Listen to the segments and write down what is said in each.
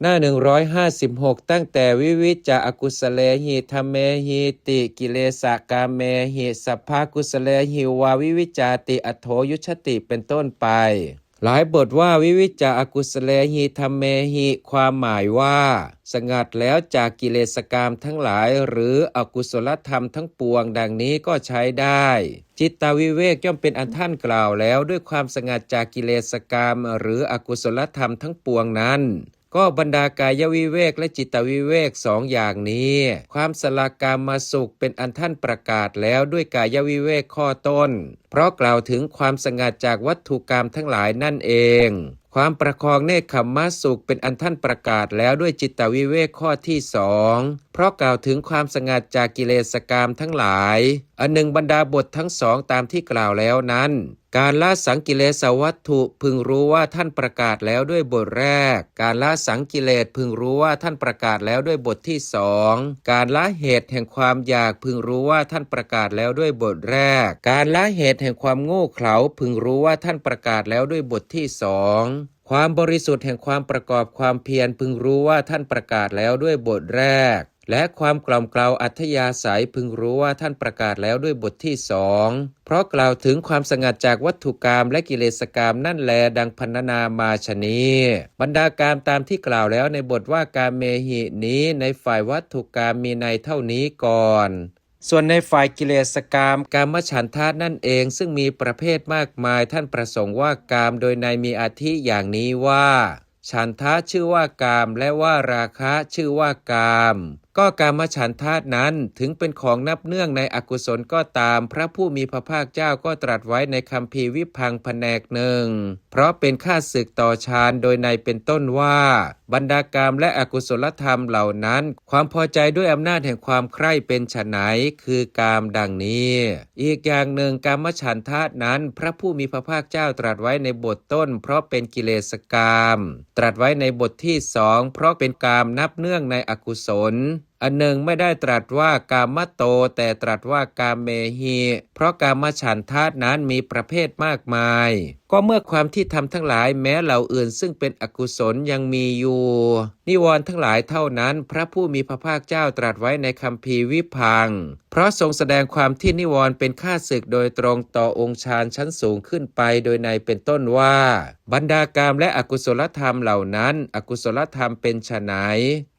หน้า156ตั้งแต่วิวิจจะอกุศเลหิธัมเมหิติกิเลสกาเมหิสัพพากุศเลหิวาวิวิจจาติอโถยุชติเป็นต้นไปหลายบทว่าวิวิจจะอกุศเลหิธัมเมหิความหมายว่าสงัดแล้วจากกิเลสกามทั้งหลายหรืออกุศลธรรมทั้งปวงดังนี้ก็ใช้ได้จิตตวิเวกย่อมเป็นอันท่านกล่าวแล้วด้วยความสงัดจากกิเลสกามหรืออกุศลธรรมทั้งปวงนั้นก็บรรดากายวิเวกและจิตวิเวกสองอย่างนี้ความสละกามมาสุขเป็นอันท่านประกาศแล้วด้วยกายวิเวกข้อต้นเพราะกล่าวถึงความสงัดจากวัตถุกรรมทั้งหลายนั่นเองความประคองเนคขมมะสุขเป็นอันท่านประกาศแล้วด้วยจิตวิเวกข้อที่สองเพราะกล่าวถึงความสงัดจากกิเลสกามทั้งหลายอันหนึ่งบรรดาบททั้งสองตามที่กล่าวแล้วนั้นการละสังกิเลสวัตถุพึงรู้ว่าท่านประกาศแล้วด้วยบทแรกการละสังกิเลสพึงรู้ว่าท่านประกาศแล้วด้วยบทที่สองการละเหตุแห่งความอยากพึงรู้ว่าท่านประกาศแล้วด้วยบทแรกการละเหตุแห่งความโง่เขลาพึงรู้ว่าท่านประกาศแล้วด้วยบทที่สองความบริสุทธิ์แห่งความประกอบความเพียรพึงรู้ว่าท่านประกาศแล้วด้วยบทแรกและความกล่อมเกลาอัธยาศัยพึงรู้ว่าท่านประกาศแล้วด้วยบทที่สองเพราะกล่าวถึงความสงัดจากวัตถุกรรมและกิเลสกรรมนั่นแลดังพรรณนามาชนี้บรรดากามตามที่กล่าวแล้วในบทว่ากามเมหินี้ในฝ่ายวัตถุกรรมมีในเท่านี้ก่อนส่วนในฝ่ายกิเลสกามกามฉันทะนั่นเองซึ่งมีประเภทมากมายท่านประสงค์ว่ากามโดยในมีอาทิอย่างนี้ว่าฉันทะชื่อว่ากามและว่าราคะชื่อว่ากามก็กามฉันทะนั้นถึงเป็นของนับเนื่องในอกุศลก็ตามพระผู้มีพระภาคเจ้าก็ตรัสไว้ในคัมภีร์วิพังค์แผนกหนึ่งเพราะเป็นข้าศึกต่อฌานโดยในเป็นต้นว่าบรรดากามและอกุศลธรรมเหล่านั้นความพอใจด้วยอำนาจแห่งความใคร่เป็นไฉนคือกามดังนี้อีกอย่างหนึ่งกามฉันทะนั้นพระผู้มีพระภาคเจ้าตรัสไว้ในบทต้นเพราะเป็นกิเลสกามตรัสไว้ในบทที่สองเพราะเป็นกามนับเนื่องในอกุศลอันหนึ่งไม่ได้ตรัสว่ากามโตแต่ตรัสว่ากามเมหิเพราะกามฉันทะนั้นมีประเภทมากมายก็เมื่อความที่ทำทั้งหลายแม้เหล่าอื่นซึ่งเป็นอกุศลยังมีอยู่นิวรณ์ทั้งหลายเท่านั้นพระผู้มีพระภาคเจ้าตรัสไว้ในคัมภีร์วิพังค์เพราะทรงแสดงความที่นิวรณ์เป็นข้าศึกโดยตรงต่อองค์ฌานชั้นสูงขึ้นไปโดยในเป็นต้นว่าบรรดากามและอกุศลธรรมเหล่านั้นอกุศลธรรมเป็นไฉน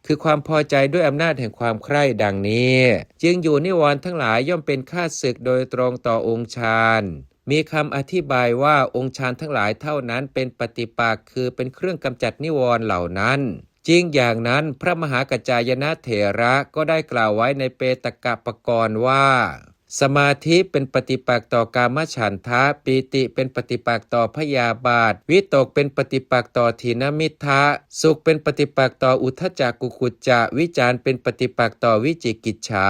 คือความพอใจด้วยอำนาจแห่งความใคร่ดังนี้จึงอยู่นิวรณ์ทั้งหลายย่อมเป็นข้าศึกโดยตรงต่อองค์ฌานมีคำอธิบายว่าองค์ฌานทั้งหลายเท่านั้นเป็นปฏิปักษ์คือเป็นเครื่องกำจัดนิวรณ์เหล่านั้นจริงอย่างนั้นพระมหากัจจายนะเถระก็ได้กล่าวไว้ในเปตกปกรณ์ว่าสมาธิเป็นปฏิปักษ์ต่อกามฉันทะปีติเป็นปฏิปักษ์ต่อพยาบาทวิตกเป็นปฏิปักษ์ต่อถีนมิทธะสุขเป็นปฏิปักษ์ต่ออุทธัจจกุกุจจะวิจารเป็นปฏิปักษ์ต่อวิจิกิจฉา